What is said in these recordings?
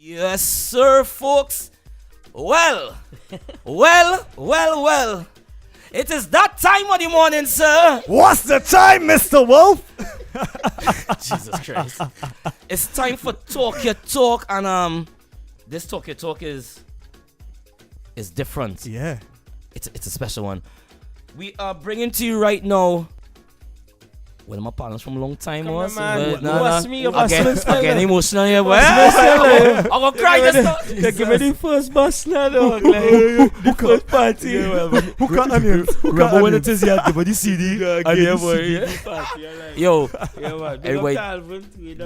Yes, sir, folks. Well. It is that time of the morning, sir. What's the time, Mr. Wolf? Jesus Christ. It's time for Talk Yuh Talk, and this Talk Yuh Talk is different. Yeah. It's a special one. We are bringing to you right now one of my partners from a long time. Again, emotional here, boy. I'm gonna cry just now. Give me the first bus now, dog. The first party. Who got onions? Remember when it is you have the CD? Yeah, boy. Yo, Anyway,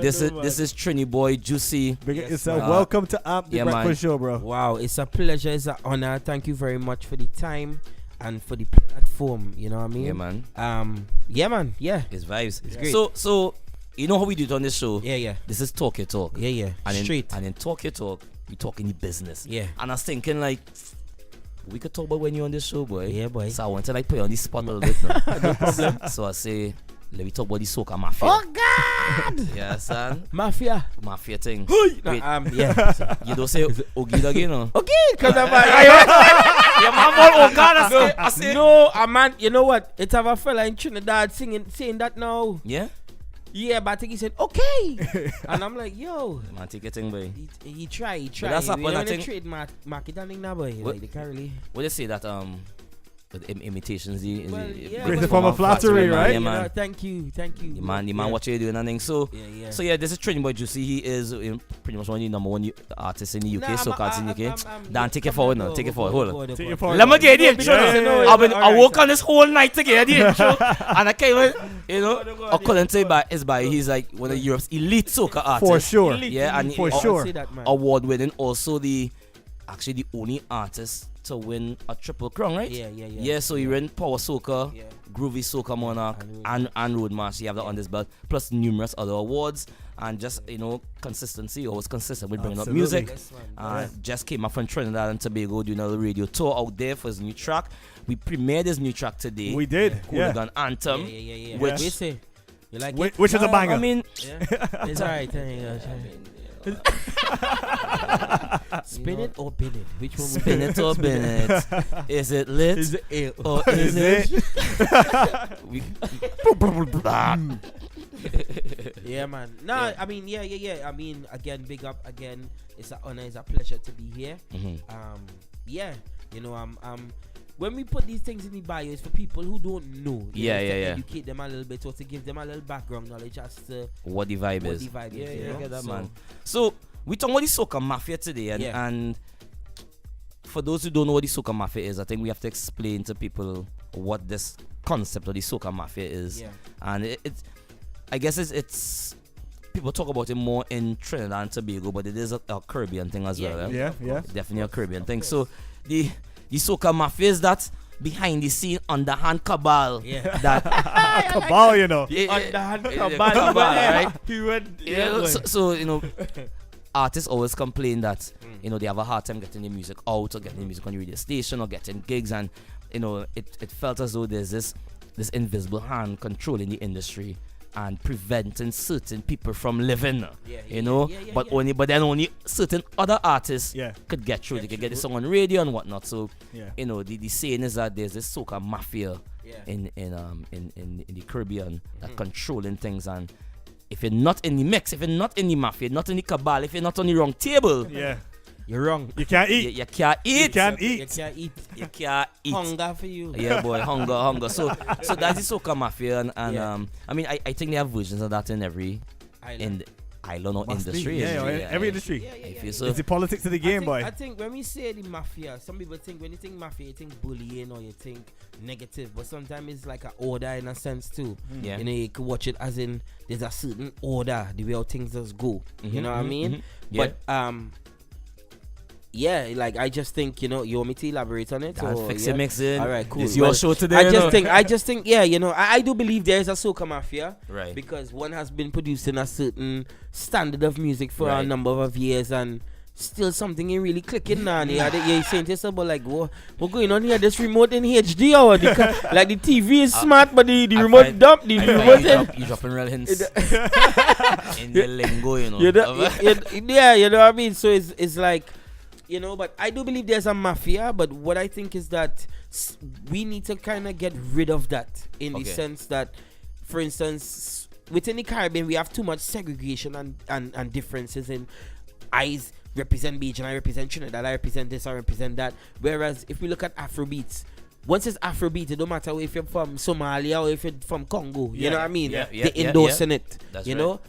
this is Trini Boy Juicy. Big it yourself. Welcome to Amp the Breakfast Show, bro. Wow, it's a pleasure, it's an honor. Thank you very much for the time and for the platform. You know what I mean? Yeah, man. Yeah, man. Yeah. It's vibes. It's great. So you know how we do it on this show? Yeah. This is Talk Yuh Talk. Yeah. And Straight. In Talk Yuh Talk, we talk in the business. Yeah. And I was thinking like, we could talk about when you're on this show, boy. Yeah, boy. So I want to like put you on the spot a little bit now. No problem. So I say, let me talk about the Soca Mafia. Oh God! Yeah, son. Mafia Thing. Wait, yeah. You don't say Ogi again, no? Okay, cause I'm Yeah, man, oh God, I say. No, man. You know what? It's have a fella in Trinidad saying that now. Yeah? Yeah, but I think he said okay, and I'm like, yo, Man, take your thing, boy. he try. that's We what I don't think. trade market and thing now, boy. What? Like they can't really. What they say that with imitations, Well, yeah, It's a form of flattery, right? Yeah, man. Thank you. The man, what you doing and thing. So, Yeah. So yeah, this is Trini Boy Juicy. He is pretty much one of the number one artists in the UK, soca artists in the UK. Dan, take it forward now. Take it forward. Hold on. Take it forward. Let me get the intro. Yeah. I woke on this whole night to get the intro, and I came in, I couldn't say by he's like one of Europe's elite soca artists. For sure. Yeah, and For sure. Award winning, also the only artist to win a triple crown, right? Yeah. So he ran Power Soca, Yeah. Groovy Soca Monarch, and Roadmarch. He have that on this belt, plus numerous other awards, and just consistency. Always consistent with bringing up music. Yes, man. Just came up from Trinidad and Tobago doing a radio tour out there for his new track. We premiered his new track today. We did. Yeah. Hooligan Anthem. Yeah. Which- We say, you like it? Which is a banger. I mean, Yeah. It's alright. Spin it or bin it? Which one? spin it or bin it. Is it lit? Is it ill? Or is it? We- Yeah, man. No, I mean, yeah. I mean, again, big up again. It's an honor, it's a pleasure to be here. Mhm. Yeah, when we put these things in the bio, it's for people who don't know. To educate them a little bit or to give them a little background knowledge as to What the vibe what is. the vibe is. Yeah, you know? get that, So, man. So we talking about the Soca Mafia today, and for those who don't know what the Soca Mafia is, I think we have to explain to people what this concept of the Soca Mafia is. Yeah. And I guess it's people talk about it more in Trinidad and Tobago, but it is a Caribbean thing as well. Yeah. Definitely a Caribbean thing. So the Soca Mafia is that behind the scene underhand cabal. Yeah. That Cabal, you know. Underhand cabal, right? Yeah, So artists always complain that they have a hard time getting their music out or getting their music on the radio station or getting gigs, and it felt as though there's this invisible hand controlling the industry and preventing certain people from living. But then only certain other artists could get through. They could get the song on radio and whatnot. So the saying is that there's this Soca Mafia in the Caribbean that controlling things, and if you're not in the mix, if you're not in the mafia, not in the cabal, if you're not on the wrong table, you're wrong. You can't eat. You can't eat. You can't eat. You can't eat. You can't eat. Hunger for you. Yeah, boy, hunger. So that's the Soca Mafia, and I mean, I think they have versions of that in every island or Must be. industry. Every industry. If you It's the politics of the game, boy. I think when we say the mafia, some people think when you think mafia, you think bullying or you think negative, but sometimes it's like an order in a sense too. Yeah. You could watch it as in there's a certain order the way how things just go. You know what I mean? Yeah. But yeah, like I just think you want me to elaborate on it. Fix it, mix it. All right, cool. It's your show today. I just think, I do believe there is a Soca Mafia, right? Because one has been producing a certain standard of music for a number of years, and still something ain't really clicking now. You're saying to yourself, but like, what's going on here? This remote in HD or like the TV is smart, but the remote dump. The remote you dropping real hints in the lingo, you know. Yeah, you know what I mean. So it's like, you know, but I do believe there's a mafia. But what I think is that we need to kind of get rid of that in the sense that, for instance, within the Caribbean, we have too much segregation and differences in eyes. Represent Bajan, I represent Trinidad, I represent this, I represent that. Whereas if we look at Afrobeats, once it's Afrobeat, it don't matter if you're from Somalia or if you're from Congo. You know what I mean? They endorsing it. That's you know?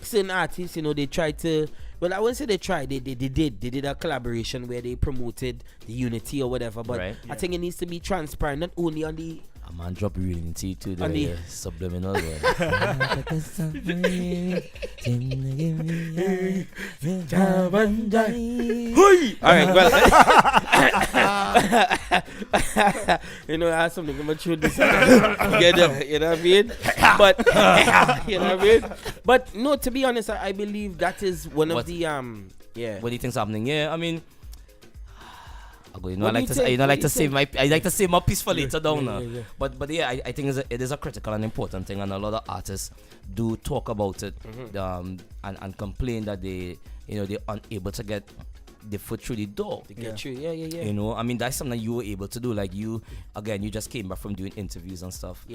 Certain artists, you know, they try to. Well, I wouldn't say they tried. They did a collaboration where they promoted the unity or whatever. But I think it needs to be transparent, not only on the. A man drop unity too. The subliminal. All right, well, you know, I have something about you this. You know what I mean? But you know what I mean? But no, to be honest, I believe that is one of the What do you think's happening? Yeah, I mean. I like to save my piece for later down now. But yeah, I think it is a critical and important thing, and a lot of artists do talk about it, and complain that they're unable to get the foot through the door. You know, I mean, that's something you were able to do. Like you just came back from doing interviews and stuff.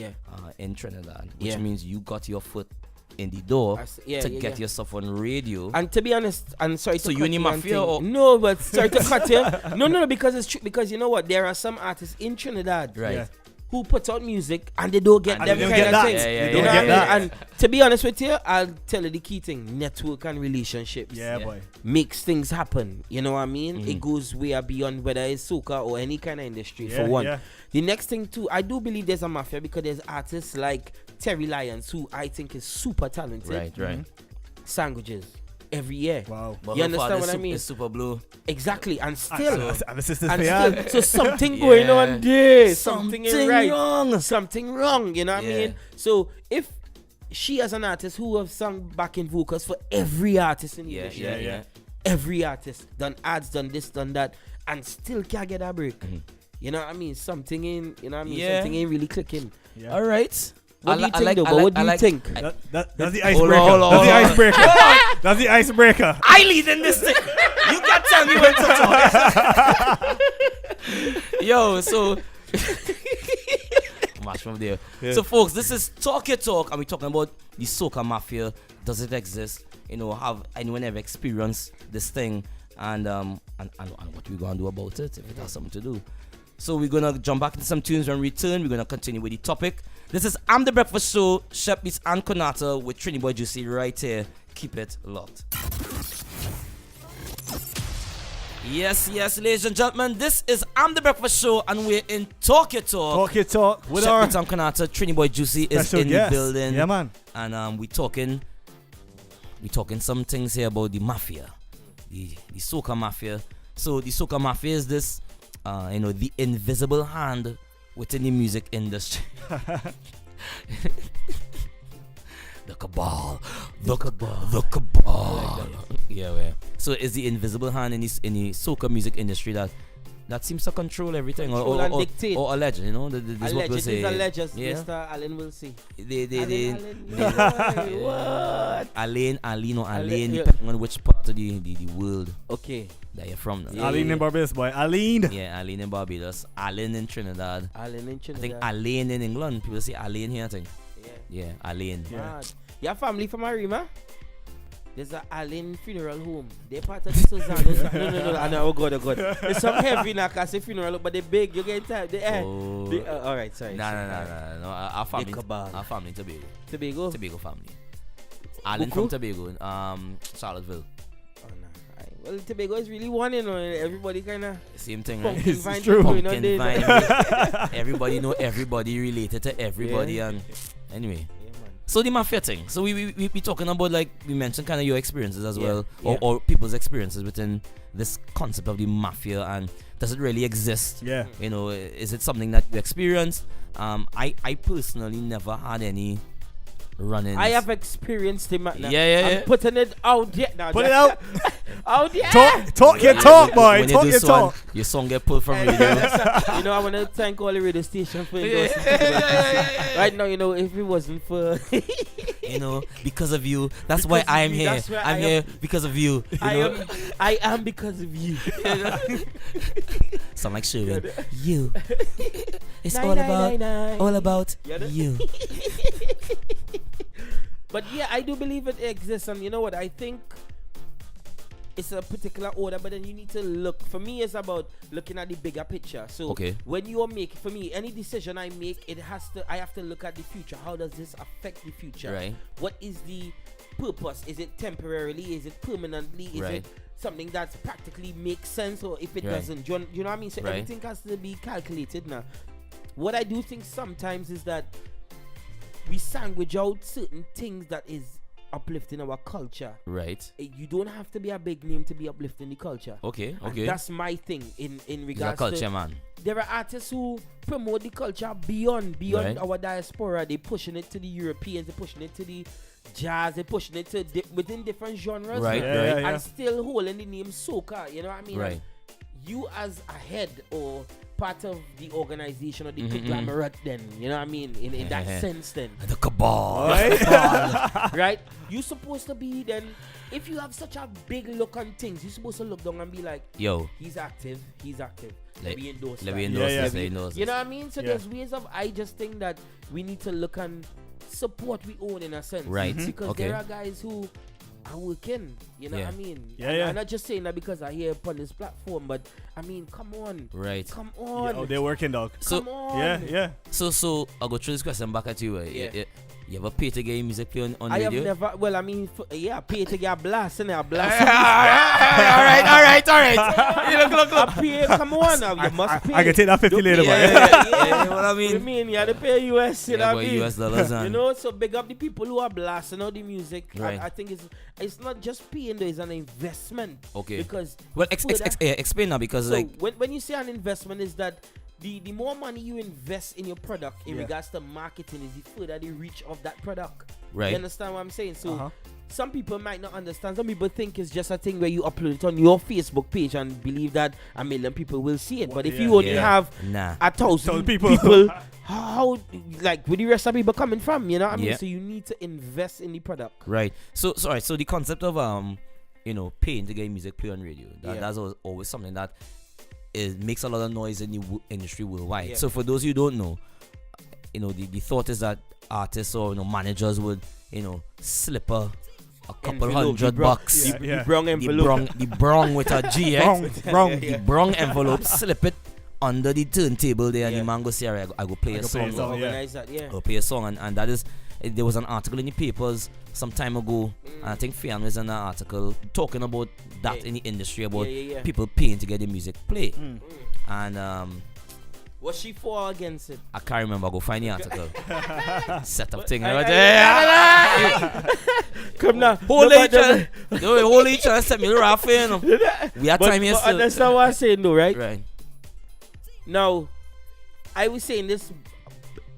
In Trinidad, which means you got your foot in the door to get yourself on radio. And to be honest, I'm sorry to cut you in the mafia or no, but sorry to cut you. No, because it's true. Because you know what, there are some artists in Trinidad, who put out music and they don't get them kind of things. You know what I mean? And to be honest with you, I'll tell you the key thing: network and relationships. Boy, makes things happen. You know what I mean? It goes way beyond whether it's soca or any kind of industry. For one, the next thing too, I do believe there's a mafia because there's artists like Terry Lyons, who I think is super talented. Right. Sandwiches every year. Wow. You understand what I mean? It's Super Blue. Exactly, and still, so something going on there. Something wrong. Something wrong. You know what I mean? So if she as an artist who have sung backing vocals for every artist in the industry, every artist done ads, done this, done that, and still can't get a break. You know what I mean? Something ain't really clicking. All right. What do you think, though? What do you think? That's the icebreaker. That's the icebreaker. That's the icebreaker. I lead in this thing. You can't tell me when to talk. Yo, so match from there. So, folks, this is Talk Yuh Talk, and we're talking about the Soca Mafia. Does it exist? You know, have anyone ever experienced this thing? And what we're gonna do about it if it has something to do. So we're gonna jump back into some tunes when we return. We're gonna continue with the topic. This is I'm the Breakfast Show, Shep Beats and Konata with Trini Boy Juicy right here. Keep it locked. Yes, ladies and gentlemen, this is I'm the Breakfast Show, and we're in Talk Yuh Talk. Talk Yuh Talk with Shep Beats and Konata. Trini Boy Juicy is in the building. Yeah, man. And we talking some things here about the mafia, the Soca Mafia. So the Soca Mafia is this, the invisible hand within the music industry. The cabal. Yeah. So it's the invisible hand in the soca music industry that seems to control everything or dictate. Or allege, you know. This is what we'll say. Mr. Allen will see. What? Alain, depending on which part of the world. Okay. That you're from. Alain in Barbados, boy. Alain. Yeah, Alain in Barbados. Alain in Trinidad. I think Alain in England. People say Alain here, I think. Yeah, Alain. Yeah. Your family from Arima? There's a Alain funeral home. They're part of the Susanna. No. Oh God. It's some heavy now because the funeral, but they're big. You get time. All right, sorry. No. Our family in Tobago. Tobago family. Alain from Tobago, Charlottesville. Oh no. Well, Tobago is really one, you know. Everybody kind of same thing, right? It's true. Pumpkin vine. Everybody know everybody related to everybody, and anyway. So the mafia thing. So we talking about, like we mentioned, kind of your experiences as well, or people's experiences within this concept of the mafia, and does it really exist? Yeah. You know, is it something that you experienced? I personally never had any run-ins. I have experienced him. Yeah. I'm putting it out there. Now, Put it out. Out there. Talk your talk, boy. When Talk you your do talk. your song get pulled from radio. You know, I want to thank all the radio stations for right now. You know, if it wasn't for you know, because of you, that's why I'm here. I'm here because of you. I am because of you. Sound like Sherwin. You. It's all about you. But yeah, I do believe it exists, and you know what? I think it's a particular order, but then you need to look. For me, it's about looking at the bigger picture. So when you are making, for me, any decision I make, I have to look at the future. How does this affect the future? Right. What is the purpose? Is it temporarily? Is it permanently? Is it something that practically makes sense? Or if it doesn't, you know what I mean? So everything has to be calculated now. What I do think sometimes is that we sandwich out certain things that is uplifting our culture. Right. You don't have to be a big name to be uplifting the culture. Okay. And that's my thing in regards culture, to man. There are artists who promote the culture beyond our diaspora. They're pushing it to the Europeans, they're pushing it to the jazz, they're pushing it to within different genres. Right. And still holding the name soca. You know what I mean? Right. And you as a head or part of the organization or the conglomerate, then you know what I mean, in that sense, then the cabal, right? You're supposed to be then. If you have such a big look on things, you're supposed to look down and be like, yo, he's active. Let me endorse this. You know what I mean? So there's ways of. I just think that we need to look and support we own in a sense, right? Because there are guys who are working, you know what I mean? I'm not just saying that because I hear upon this platform, but I mean, come on. Right. Come on. Oh, they're working, dog. Come on. Yeah. So I'll go through this question back at you. You ever pay to get your music play on radio? I have never, well, I mean, pay to get a blast, and a blast. all right. Look. I pay, come on now, you must pay. I can take that 50 later, man. Yeah, what I mean? You mean, you have to pay US, you know what I mean? US dollars, you know, so big up the people who are blasting out the music. Right. I think it's not just paying, though, it's an investment. Okay. Because, well, explain now, because, so like, when you say an investment, is that the more money you invest in your product in regards to marketing, is the further the reach of that product. Right. You understand what I'm saying? So some people might not understand. Some people think it's just a thing where you upload it on your Facebook page and believe that 1 million people will see it. But if you only have 1,000 people, how, like, where the rest of people coming from? You know what I mean? So you need to invest in the product. Right. So the concept of paying to get music play on radio, that's always something that it makes a lot of noise in the industry worldwide. Yeah. So for those who don't know, the thought is that artists or managers would slip a couple $100. The brong envelope. The brong with a G. The brong envelope. Slip it under the turntable there, and the man go say, I go play a song. I'll play a song, and that is. There was an article in the papers some time ago, and I think Fian was in an article talking about that in the industry, about people paying to get the music play. And was she for or against it? I can't remember. Go find the article. Set up thing. Come now. Hold each other. Set me the raft, We have time here still. That's not what I'm saying, though, right? Right. Now, I was saying this,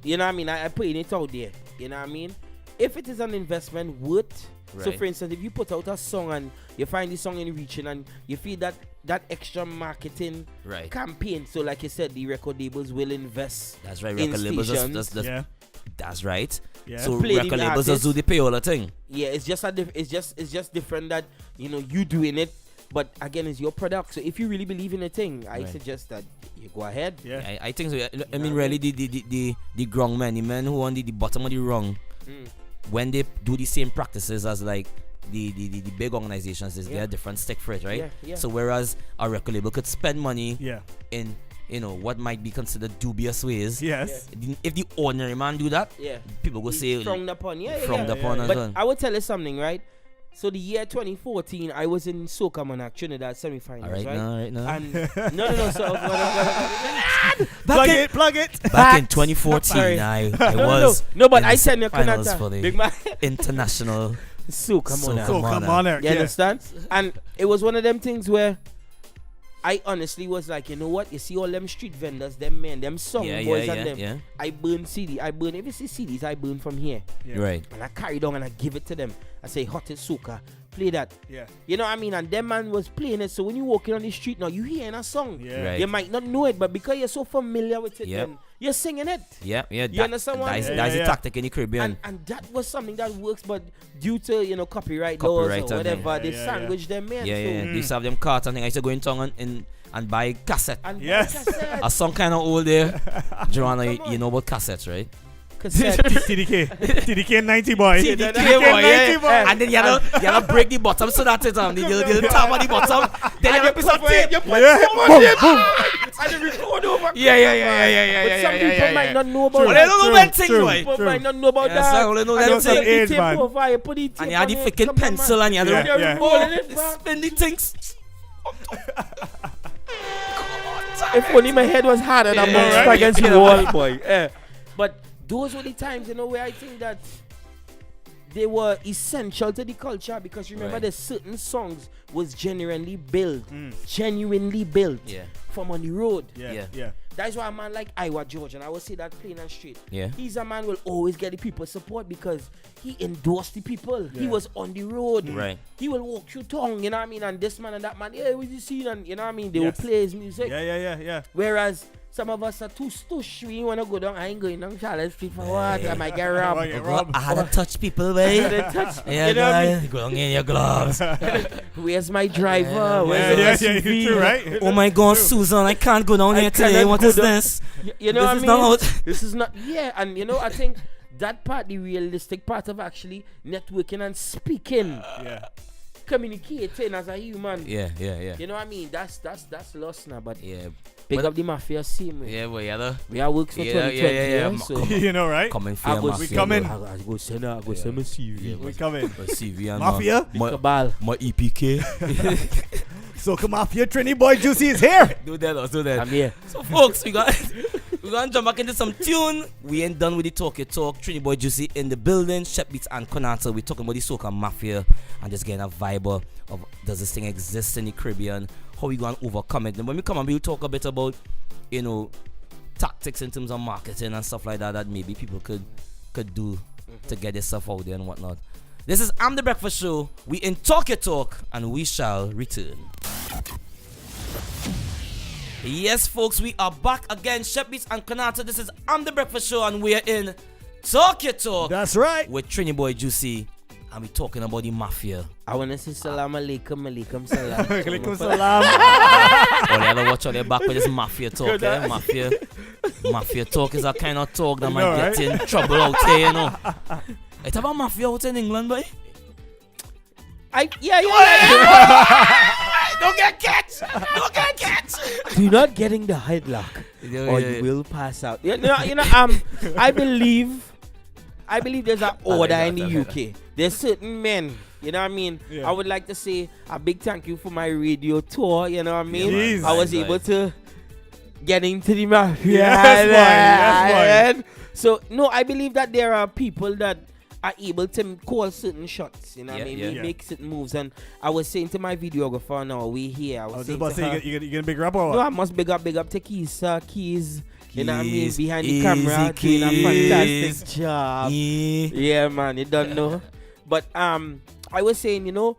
you know what I mean? I put it out there. You know what I mean? If it is an investment worth, so for instance, if you put out a song and you find the song in reaching and you feel that extra marketing campaign, so like you said, the record labels will invest. That's right. Record labels that's right. Yeah. So record labels just do the pay all the thing. Yeah, it's just different that you doing it, but again, it's your product. So if you really believe in a thing, I suggest that you go ahead. Yeah, I think so. I mean, really, the grung men, the men who on the bottom of the rung, when they do the same practices as like the big organizations, is there a different stick for it, right? Yeah. So whereas a record label could spend money in what might be considered dubious ways. Yes. If the ordinary man do that, people go say frowned upon. Frowned upon as well. But I would tell you something, right? So the year 2014, I was in Soca Mafia Trinidad semi-finals, right? Now. And no. So plug it. Back in 2014, I was. No, but I said Konata for the international Soca Mafia. Soca Mafia. You understand? And it was one of them things where I honestly was like, you know what? You see all them street vendors, them men, them song boys and them. Yeah. I burn CD. If you see CDs, I burn from here. Yeah. Right. And I carry down and I give it to them. I say, hottest soca, play that. Yeah. You know what I mean? And them man was playing it. So when you walking on the street now, you hearing a song. Yeah. Right. You might not know it, but because you're so familiar with it, then you're singing it. Yeah. You understand what I mean? That's the tactic in the Caribbean. And that was something that works, but due to copyright laws or whatever, they sandwich them in. Yeah. They used to have them carts and things. I used to go in town and buy cassette. A song kind of old there. Joanna, you know about cassettes, right? Cassette. TDK 90 boy. TDK boy. And then you gotta break the bottom so that it the top of the bottom. Then you put some tape. And then record over. Yeah. But some people might not know about They that. don't know that thing, boy. People might not know about that. Only know And that you thing. take the tape over, you put the tape And you had the on it, freaking come on, pencil man. and you had to Yeah. Roll it, spin the things. If only my head was harder than monster against the wall, boy. But those were the times, where I think that they were essential to the culture, because remember, there's certain songs was genuinely built from on the road. Yeah. That's why a man like Iowa George, and I will say that plain and straight. Yeah. He's a man will always get the people support because he endorsed the people. He was on the road. Right. He will walk through town, you know what I mean? And this man and that man, what you see? And you know what I mean? They will play his music. Yeah. Whereas some of us are too stush. We want to go down. I ain't going down Charlotte Street for what? I might get robbed. I had to touch people, babe. You know what I mean? Go down in your gloves. Where's my driver? Where's the SUV? True, right? Oh my God, Susan, I can't go down here today. What is this? You know This what I mean? is This is not. Yeah, and I think that part, the realistic part of actually networking and speaking, communicating as a human. Yeah. You know what I mean? That's lost now. But Big up the mafia scene. Yeah, boy, We are works for 2020. So You know, right? coming for your We mafia. coming. I go send my CV. We coming. My CV and Mafia? my EPK. Soca Mafia, Trini Boy Juicy is here. do that. I'm here. So, folks, we're gonna jump back into some tune. We ain't done with the Talk Yuh Talk. Trini Boy Juicy in the building. Shep Beats and Konata. We're talking about the Soca Mafia and just getting a vibe of does this thing exist in the Caribbean? How we gonna overcome it? And when we come and we'll talk a bit about, tactics in terms of marketing and stuff like that maybe people could do to get this stuff out there and whatnot. This is I'm the Breakfast Show. We in Talk Yuh Talk and we shall return. Yes, folks, we are back again. Shep Beats and Konata. This is I'm the Breakfast Show and we are in Talk Yuh Talk. That's right. With Trini Boy Juicy. And we talking about the mafia. I want to say salam alaikum salam. Alaikum salam. Oh, they gotta watch out their back with this mafia talk, Mafia talk is a kind of talk that might get in trouble out here, It have a mafia out in England, boy? Yeah. Don't get catch! Do not get in the headlock, or you will pass out. I believe there's an order in the UK. There's certain men, you know what I mean? Yeah. I would like to say a big thank you for my radio tour, you know what I mean? Yes. I was able to get into the mafia. Yes, boy. So, no, I believe that there are people that are able to call certain shots, you know what I mean? Make certain moves. And I was saying to my videographer now, we here. I was just about to say, you gonna big rap or what? No, I must big up to Keys. You know what I mean? Behind the Easy camera, doing a Keys. fantastic job. Yeah, man, you don't know. But I was saying, you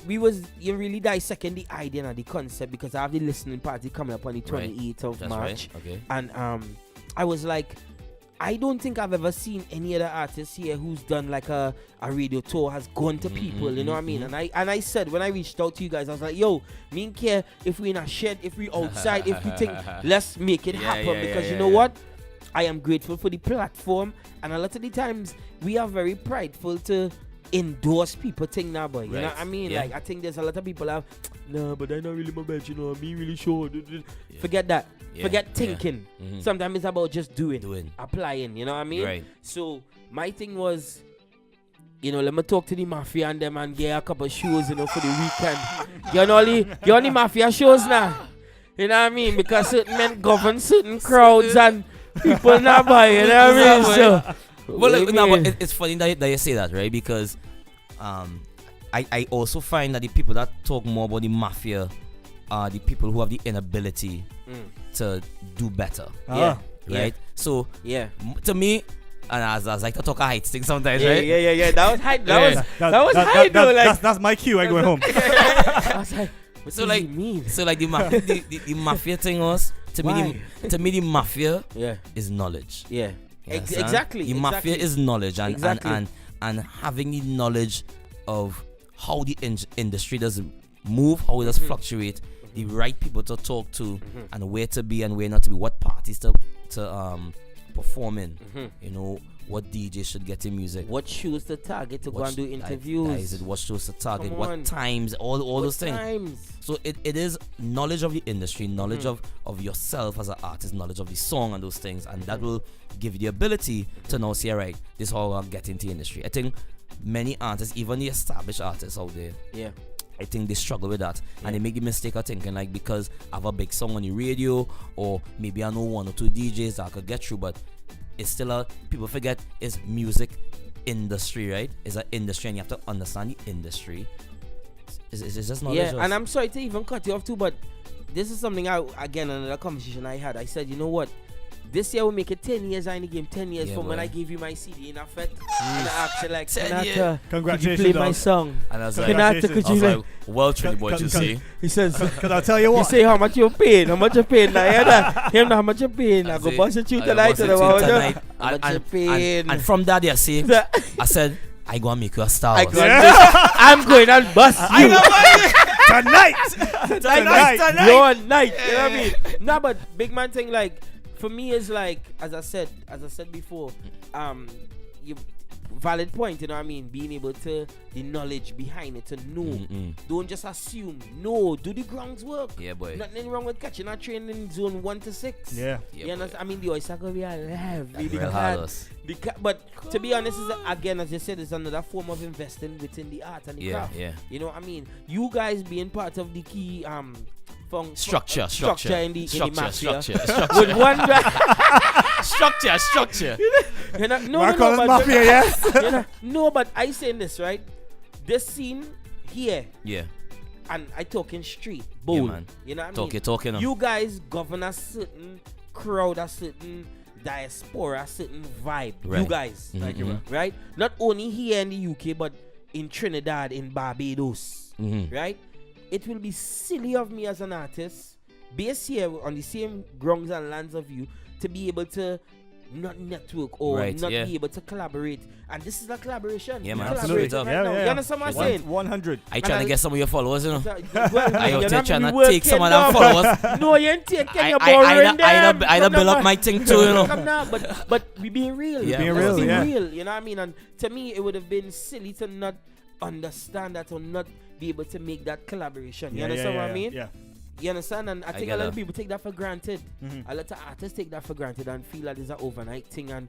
really dissecting the idea and the concept, because I have the listening party coming up on the 28th of March. Right. Okay. And I was like, I don't think I've ever seen any other artist here who's done like a radio tour, has gone to people, you know what I mean? And I said, when I reached out to you guys, I was like, yo, me don't care if we in a shed, if we outside, if we think, let's make it happen. Because you know what? I am grateful for the platform, and a lot of the times we are very prideful to endorse people thing now, boy. You know what I mean? Yeah. Like, I think there's a lot of people have, nah, but I not really my best, me really sure. Forget that. Forget thinking. Sometimes it's about just doing, applying, you know what I mean? Right. So my thing was, let me talk to the mafia and them and get a couple shows, for the weekend. You only mafia shows now. You know what I mean? Because certain men govern certain crowds and people not buy, you know what I mean? So, but it's funny that you say that, right? Because I also find that the people that talk more about the mafia are the people who have the inability to do better. Yeah. Right? So, Yeah. To me, and as I like to talk a height thing sometimes, Yeah, right? yeah. That was high. That was that- high that- though. that- Like, that's my cue. I going home. I was like, what So does like, he mean? so like the mafia thing was to me. The mafia Yeah. is knowledge. Yeah. You understand? Exactly. The mafia is knowledge, and Exactly. and having the knowledge of how the industry does move, how it does fluctuate, the right people to talk to, and where to be and where not to be, what parties to perform in. You know, what DJ should get in music, What shoes to target to go what and do sh- interviews? that is it, what shows to target, Come what on. times, all those things. Times. So it is knowledge of the industry, knowledge of yourself as an artist, knowledge of the song and those things, and that will give you the ability to now say, all right, this is how I'll get into the industry. I think many artists, even the established artists out there, Yeah. I think they struggle with that, and they make the mistake of thinking like, because I have a big song on the radio, or maybe I know one or two DJs that I could get through, but it's still people forget it's music industry, right? It's an industry, and you have to understand the industry. It's just not. Yeah, and I'm sorry to even cut you off too, but this is something again, another conversation I had. I said, you know what? This year we'll make it 10 years in the game, 10 years from when I gave you my CD in effect. And I asked you like, 10 years. Konata, Congratulations, could you play my dog. song? And I was like, Konata, could I you was like, like, well, Trinity boy, you see. he says, Because I'll tell you you what. say how much you're paying, how much you're paying. Now, hear that? Hear how much you're paying. I go bust it you tonight. How much you're paying. And from that, you see, I said, I gonna make you a star. I'm going and bust you. Tonight. Your night. You know what I mean? Nah, but big man thing, like, for me is like, as I said before, you valid point, you know what I mean? Being able to, the knowledge behind it, to know. Don't just assume. No, do the groundwork. Yeah, boy. Nothing wrong with catching a train in zone 1 to 6. Yeah. You understand? I mean, the oyster gonna be alive. Really Real hard. hardest. But to be honest, is again, as you said, it's another form of investing within the art and the craft. Yeah. You know what I mean? You guys being part of the key Structure in the mafia. Structure. With one guy. Structure. You know, Mark on the mafia, yes. You know, no, but I saying this, right? This scene here, Yeah. and I talking street, bold. man. You know what I mean? Talking. You guys govern a certain crowd, a certain diaspora, a certain vibe. Right. You guys, right? Not only here in the UK, but in Trinidad, in Barbados, right? It will be silly of me as an artist, based here on the same grounds and lands of you, to be able to not network or not be able to collaborate. And this is a collaboration. Yeah, man. Collaborating Absolutely. right now. You understand what I'm saying? 100. I trying to get some of your followers, you know. Well, I you're trying not to take some of them followers. No, you ain't taking your borrowing them. I build up my thing too, you know. Come now, but we being real. Yeah, being Let's real, be yeah. real. You know what I mean? And to me, it would have been silly to not understand that or not be able to make that collaboration. You understand what I mean? Yeah. You understand? And I think a lot of that. people take that for granted. A lot of artists take that for granted and feel that it's an overnight thing. And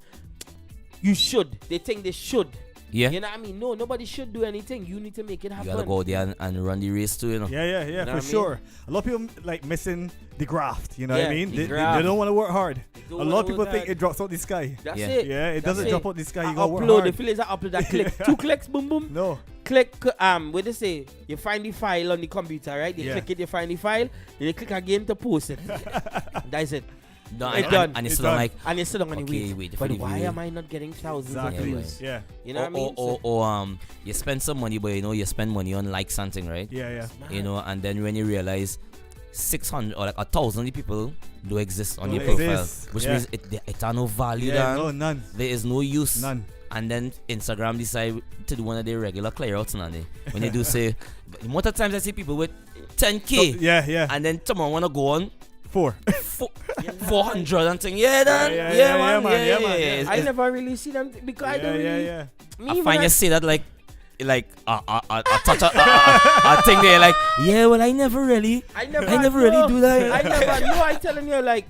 you should. They think they should. Yeah. You know what I mean? No, nobody should do anything. You need to make it happen. You gotta go there and run the race too, you know. Yeah, You know for what I sure. A lot of people like missing the graft, you know what I mean? the They graft. don't want to work hard. don't A wanna lot of people work think hard. it drops out the sky. That's Yeah. it. Yeah, it That's doesn't drop out the sky. You I gotta work upload. The hard. feel is I upload that click. 2 clicks, boom, boom. No. Click, what they say? You find the file on the computer, right? You Yeah. click it, you find the file, then you click again to post it. That's it. Done. It's done. And It's it's still done. like, And you sit down and Okay, you wait wait. for But the why view. am I not getting thousands Exactly. of views? Yeah. You know what I mean? or you spend some money, but you know you spend money on like something, right? Yeah. You know, and then when you realize 600 or like 1,000 people do exist on Don't your profile, exist. which Yeah. means it has no value. Yeah, Dan. no, none. There is no use. None. And then Instagram decide to do one of their regular clear outs now. When they do say, most of the times I see people with 10K, Yeah. and then someone wanna go on 4. 400 and think, yeah, Dan, Yeah, man, man. It's- I never really see them because I don't really. Yeah. Me I when find you say that like touch a thing there, like, yeah, well, I never really do that. I never know. I telling you, like,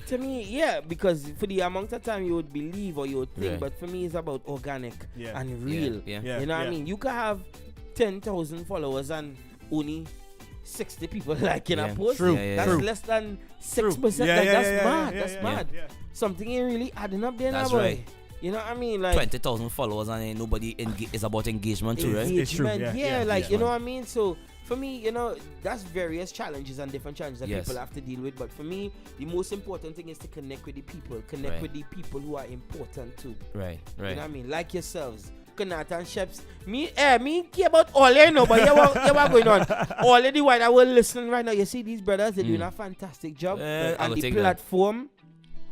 to me, yeah, because for the amount of time you would believe or you would think, Right. but for me, it's about organic Yeah. and real. Yeah. Yeah. You know what I mean? You can have 10,000 followers and only 60 people liking a Yeah. post. True. Yeah, That's True. less than True. 6%. Yeah, Like, yeah, that's yeah, mad. yeah, That's yeah, mad. yeah. Something ain't really adding up there now, That's boy. right. You know what I mean? Like 20,000 followers and ain't nobody is about engagement too, right? It's true, engagement, yeah, like yeah, you know man. what I mean. So for me, that's various challenges and different challenges that people have to deal with. But for me, the most important thing is to connect with the people. Connect with the people who are important too. Right. You know what I mean? Like yourselves. Konata and Sheps. Me care about all you know, but what going on? All of the white that were listening right now, you see these brothers, they're doing a fantastic job. And the platform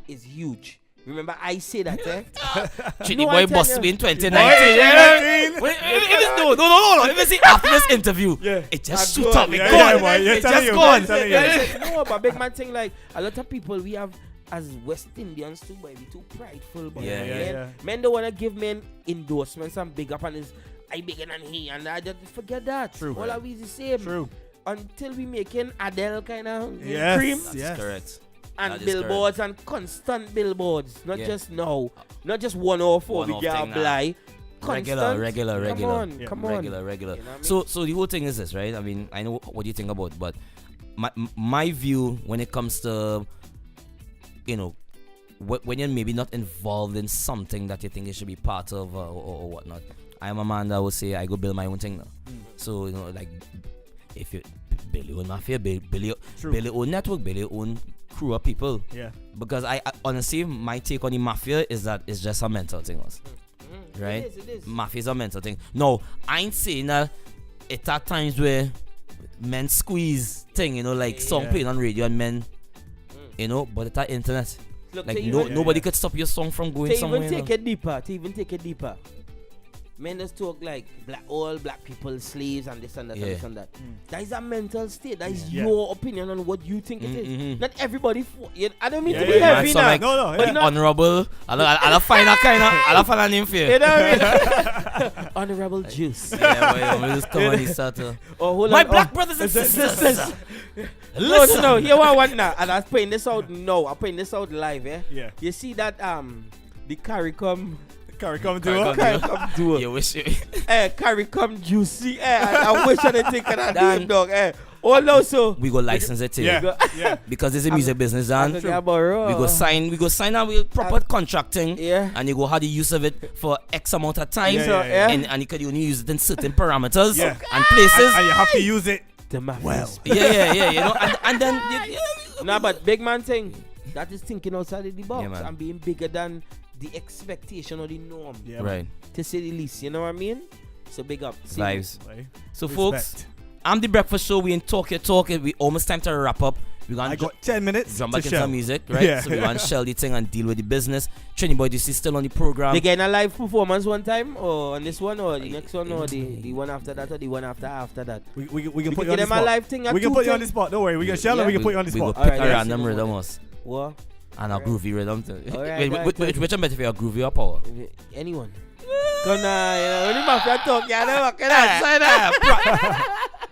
is huge. Remember, I say that, Chitty Boy bust me in 2019. No. If you see after this interview, it just shoot up. It just gone. No, but big man thing, like, a lot of people we have as West Indians too, but we too prideful. But men don't want to give men endorsements and big up, and is I bigger than he, and I just forget that. True. All are we the same. True. Until we making Adele kind of cream. That's correct. And billboards and constant billboards, not just now, not just 1 or 4 we get blind. Regular. Come on. Regular. You know what I mean? So the whole thing is this, right? I mean, I know what you think about, but my view when it comes to, when you're maybe not involved in something that you think you should be part of or whatnot. I am a man that will say I go build my own thing now. So like if you build your own mafia, build your own network, build your own crew of people. Yeah. Because I honestly, my take on the mafia is that it's just a mental thing, right? It is. Mafia is a mental thing. No, I ain't saying that it's at times where men squeeze thing, like song playing on radio and men, but it's at internet. Look, like nobody could stop your song from going somewhere. To even take it deeper. Men just talk like all black people slaves and this and that and this and that. That is a mental state. That is your opinion on what you think it is. Not everybody. I don't mean to be heavy now. Like, no. Honorable. I'll find a name for you. You know what I mean? Honorable Juice. We just come on this My black brothers and sisters. Listen. No. Here what I want now, and I'm putting this out. No, I'm putting this out live. Yeah. You see that the CARICOM duo. You wish you. CARICOM Juicy. I wish I didn't take that name, dog. Also, we go license it to you. Because it's a music business, and we go sign and we proper contracting. And you go have the use of it for X amount of time. And you can only use it in certain parameters and places. And you have to use it. Well. Yeah. And then. Nah, but big man thing, that is thinking outside of the box and being bigger than the expectation or the norm. Yeah, right. To say the least, you know what I mean? So big up. Lives. So folks, I'm the Breakfast Show. We in Talk Yuh Talk. We almost time to wrap up. I got 10 minutes. Jump back into some music, right? So we want to shell the thing and deal with the business. Trini Boy, this is still on the program. They getting a live performance one time, or on this one, or the next one, or the one after that, or the one after that. We can put you on the spot. A live thing. We can put you on the spot. Don't worry. We can shell and we can put you on the spot. We go pick a random rhythm us. What? And a groovy rhythm too. Which one better for you, a groovy or power? Anyone. When the mafia talk,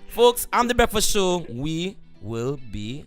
Folks, I'm the Breakfast Show. We will be